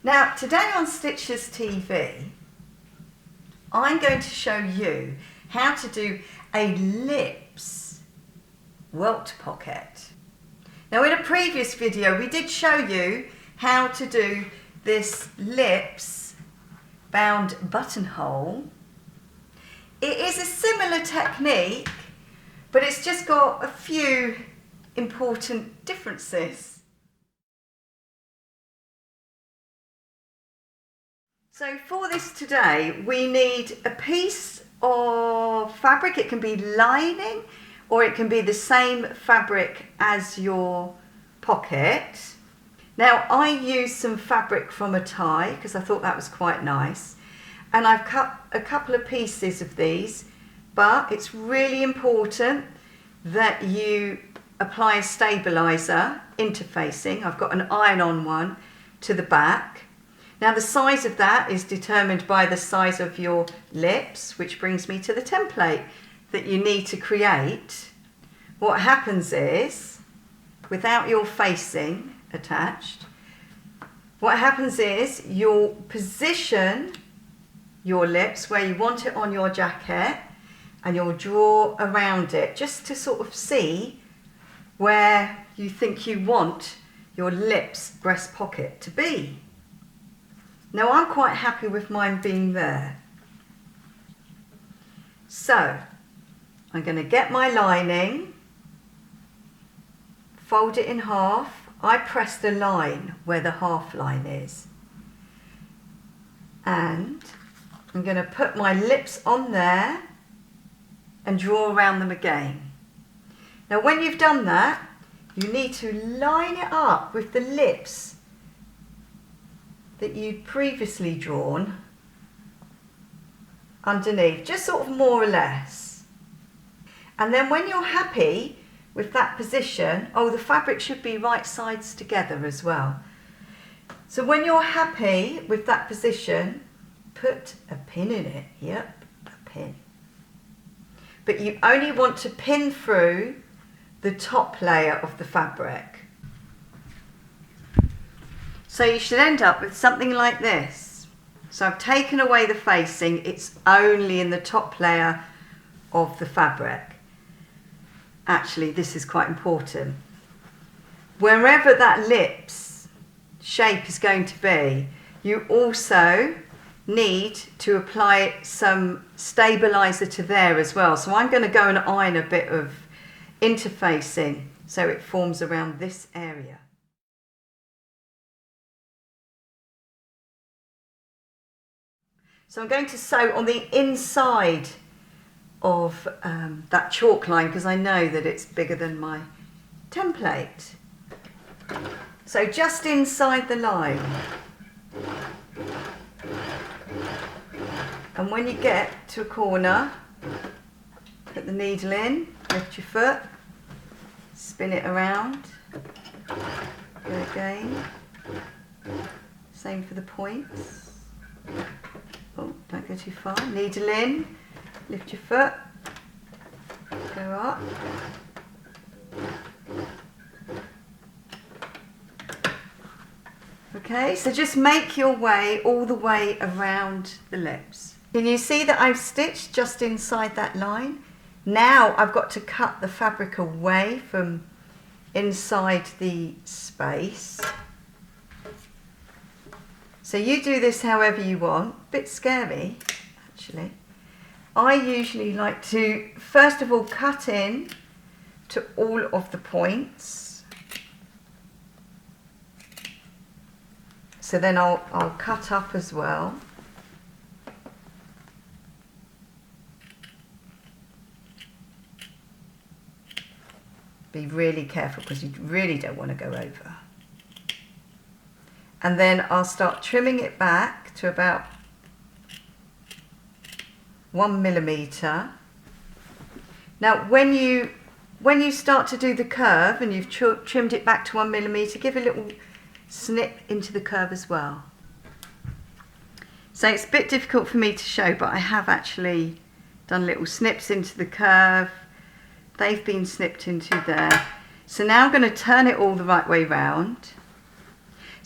Now, today on Stitchless TV, I'm going to show you how to do a lips welt pocket. Now, in a previous video, we did show you how to do this lips bound buttonhole. It is a similar technique, but it's just got a few important differences. So for this today, we need a piece of fabric. It can be lining or it can be the same fabric as your pocket. Now I used some fabric from a tie because I thought that was quite nice. And I've cut a couple of pieces of these, but it's really important that you apply a stabilizer interfacing. I've got an iron-on one to the back. Now the size of that is determined by the size of your lips, which brings me to the template that you need to create. What happens is, without your facing attached, what happens is you'll position your lips where you want it on your jacket and you'll draw around it just to sort of see where you think you want your lips breast pocket to be. Now I'm quite happy with mine being there. So I'm going to get my lining, fold it in half. I press the line where the half line is. And I'm going to put my lips on there and draw around them again. Now when you've done that, you need to line it up with the lips that you'd previously drawn underneath, just sort of more or less. And then when you're happy with that position, oh, the fabric should be right sides together as well. So when you're happy with that position, put a pin in it. Yep, a pin. But you only want to pin through the top layer of the fabric. So you should end up with something like this. So I've taken away the facing, it's only in the top layer of the fabric. Actually, this is quite important. Wherever that lips shape is going to be, you also need to apply some stabilizer to there as well. So I'm going to go and iron a bit of interfacing so it forms around this area. So I'm going to sew on the inside of that chalk line because I know that it's bigger than my template. So just inside the line. And when you get to a corner, put the needle in, lift your foot, spin it around, go again. Same for the points. Oh, don't go too far. Needle in, lift your foot, go up. Okay, so just make your way all the way around the lips. Can you see that I've stitched just inside that line? Now I've got to cut the fabric away from inside the space. So you do this however you want. A bit scary, actually. I usually like to, first of all, cut in to all of the points. So then I'll cut up as well. Be really careful because you really don't want to go over. And then I'll start trimming it back to about 1 millimeter. Now when you start to do the curve and you've trimmed it back to 1 millimeter, give a little snip into the curve as well. So it's a bit difficult for me to show, but I have actually done little snips into the curve. They've been snipped into there. So now I'm going to turn it all the right way round.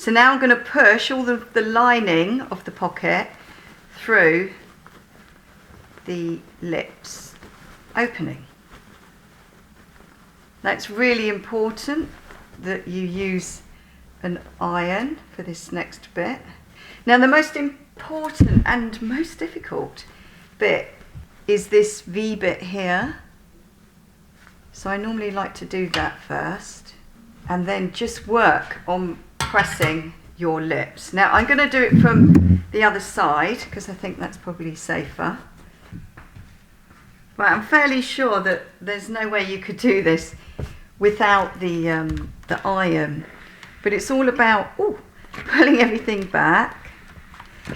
So now I'm going to push all the lining of the pocket through the lips opening. Now it's really important that you use an iron for this next bit. Now the most important and most difficult bit is this V bit here. So I normally like to do that first and then just work on pressing your lips. Now I'm going to do it from the other side because I think that's probably safer. Right, I'm fairly sure that there's no way you could do this without the iron, but it's all about pulling everything back.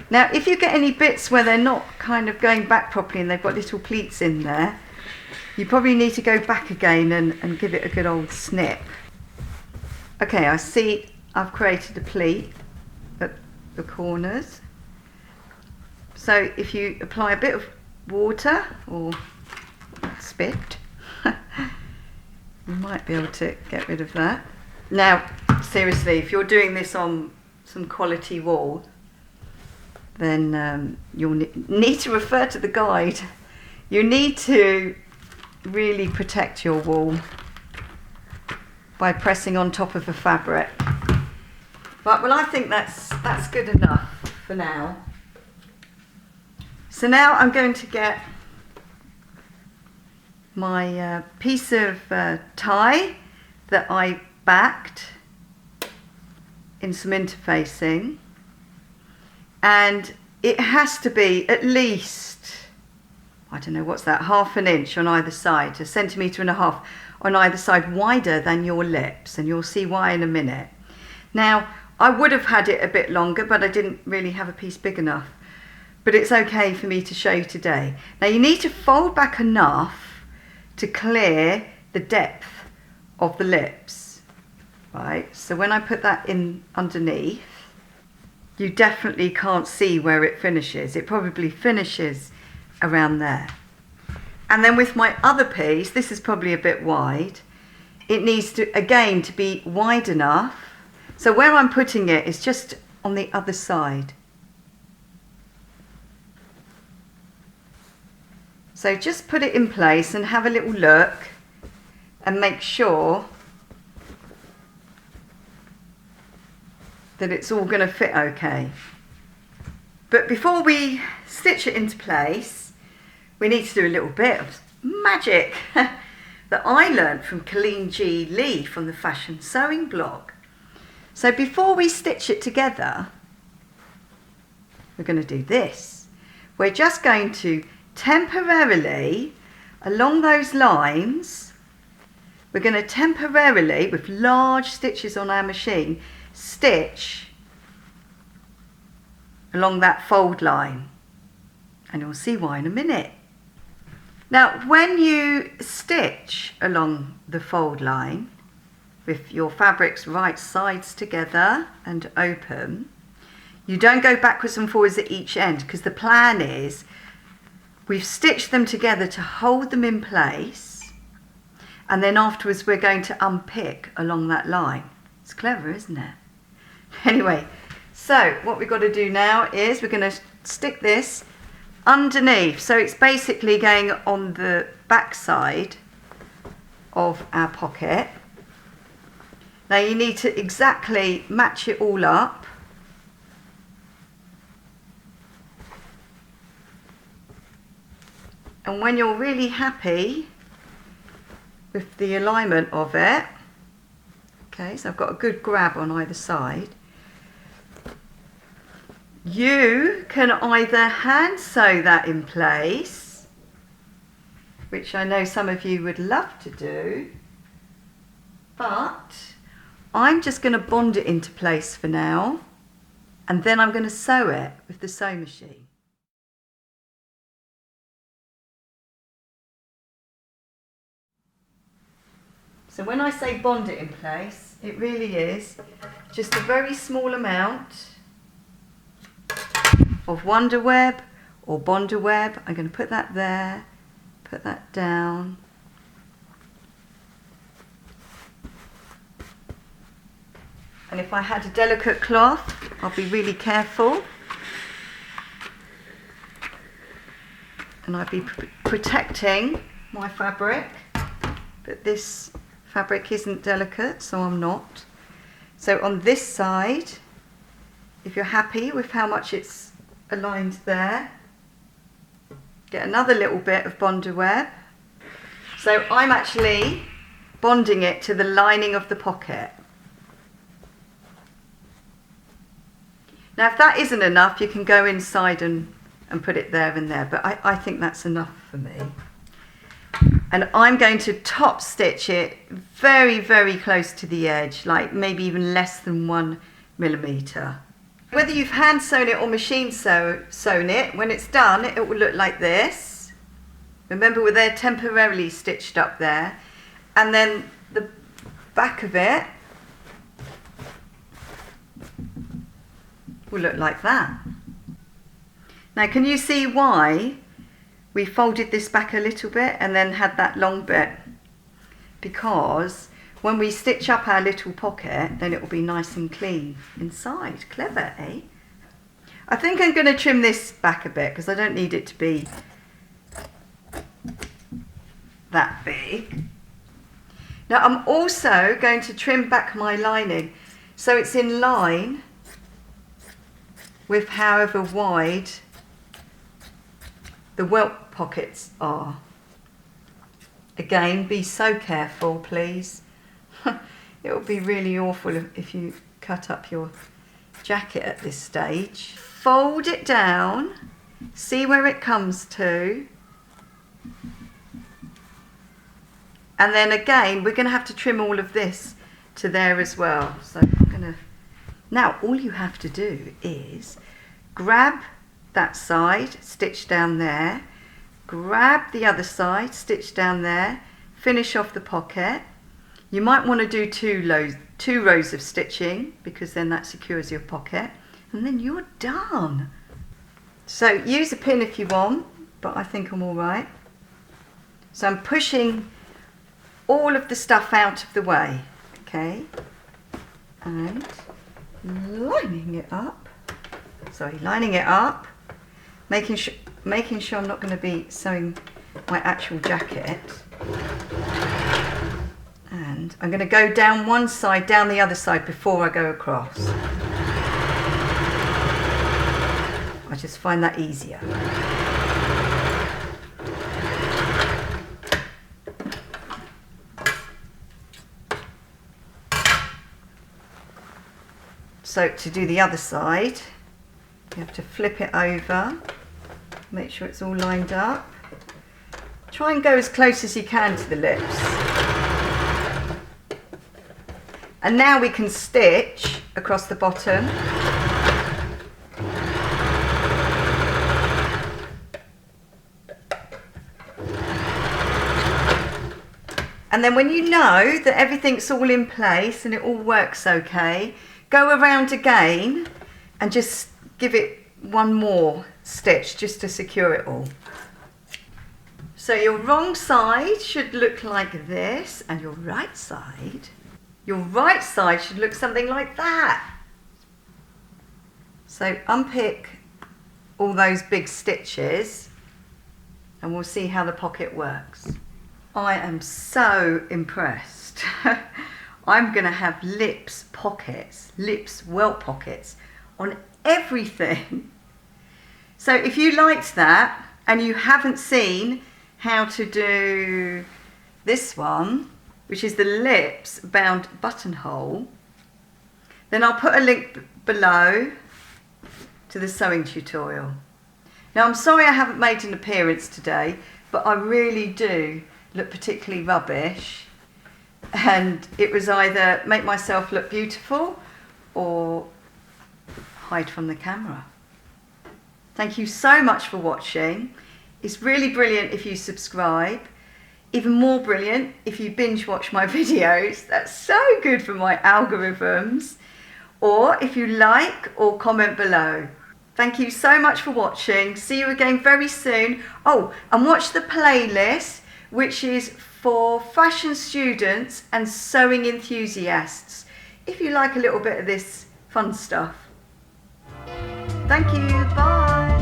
Now if you get any bits where they're not kind of going back properly and they've got little pleats in there, you probably need to go back again and give it a good old snip. Okay, I see I've created a pleat at the corners. So if you apply a bit of water or spit, you might be able to get rid of that. Now, seriously, if you're doing this on some quality wool, then you'll need to refer to the guide. You need to really protect your wool by pressing on top of the fabric. Right, well I think that's good enough for now. So now I'm going to get my piece of tie that I backed in some interfacing, and it has to be at least, I don't know, what's that, 1/2 inch on either side, 1.5 centimeters on either side wider than your lips, and you'll see why in a minute. Now I would have had it a bit longer, but I didn't really have a piece big enough, but it's okay for me to show you today. Now you need to fold back enough to clear the depth of the lips, right? So when I put that in underneath, you definitely can't see where it finishes. It probably finishes around there. And then with my other piece, this is probably a bit wide. It needs to, again, to be wide enough. So where I'm putting it is just on the other side. So just put it in place and have a little look and make sure that it's all going to fit okay. But before we stitch it into place, we need to do a little bit of magic that I learned from Colleen G. Lee from the Fashion Sewing blog. So before we stitch it together, we're going to do this. We're just going to temporarily, along those lines, we're going to temporarily, with large stitches on our machine, stitch along that fold line. And you'll see why in a minute. Now, when you stitch along the fold line, with your fabrics right sides together and open, you don't go backwards and forwards at each end, because the plan is we've stitched them together to hold them in place, and then afterwards we're going to unpick along that line. It's clever, isn't it? Anyway, so what we've got to do now is we're going to stick this underneath. So it's basically going on the back side of our pocket. Now you need to exactly match it all up. And when you're really happy with the alignment of it, okay, so I've got a good grab on either side, you can either hand sew that in place, which I know some of you would love to do, but I'm just going to bond it into place for now, and then I'm going to sew it with the sewing machine. So when I say bond it in place, it really is just a very small amount of Wonder Web or Bonder Web. I'm going to put that there, put that down. And if I had a delicate cloth, I'll be really careful. And I'd be protecting my fabric. But this fabric isn't delicate, so I'm not. So on this side, if you're happy with how much it's aligned there, get another little bit of Bonder web. So I'm actually bonding it to the lining of the pocket. Now if that isn't enough, you can go inside and put it there and there, but I think that's enough for me. And I'm going to top stitch it very, very close to the edge, like maybe even less than 1 millimeter. Whether you've hand sewn it or machine sewn it, when it's done, it will look like this. Remember, they're temporarily stitched up there. And then the back of it will look like that. Now, can you see why we folded this back a little bit and then had that long bit? Because when we stitch up our little pocket, then it will be nice and clean inside. Clever, eh? I think I'm going to trim this back a bit because I don't need it to be that big. Now I'm also going to trim back my lining so it's in line with however wide the welt pockets are. Again, be so careful, please. It would be really awful if you cut up your jacket at this stage. Fold it down, see where it comes to. And then again, we're going to have to trim all of this to there as well. So I'm going to... Now, all you have to do is grab that side, stitch down there, grab the other side, stitch down there, finish off the pocket. You might want to do two rows of stitching because then that secures your pocket, and then you're done. So use a pin if you want, but I think I'm all right. So I'm pushing all of the stuff out of the way, okay, and lining it up, making sure I'm not going to be sewing my actual jacket. And I'm going to go down one side, down the other side before I go across. I just find that easier. So to do the other side, you have to flip it over, make sure it's all lined up. Try and go as close as you can to the lips. And now we can stitch across the bottom. And then when you know that everything's all in place and it all works okay, go around again and just give it one more stitch just to secure it all. So your wrong side should look like this, and your right side should look something like that. So unpick all those big stitches and we'll see how the pocket works. I am so impressed. I'm going to have lips welt pockets on everything. So if you liked that and you haven't seen how to do this one, which is the lips bound buttonhole, then I'll put a link below to the sewing tutorial. Now I'm sorry I haven't made an appearance today, but I really do look particularly rubbish, and it was either make myself look beautiful or hide from the camera. Thank you so much for watching. It's really brilliant if you subscribe. Even more brilliant if you binge watch my videos. That's so good for my algorithms. Or if you like or comment below. Thank you so much for watching. See you again very soon. Oh, and watch the playlist, which is for fashion students and sewing enthusiasts. if you like a little bit of this fun stuff. Thank you, bye.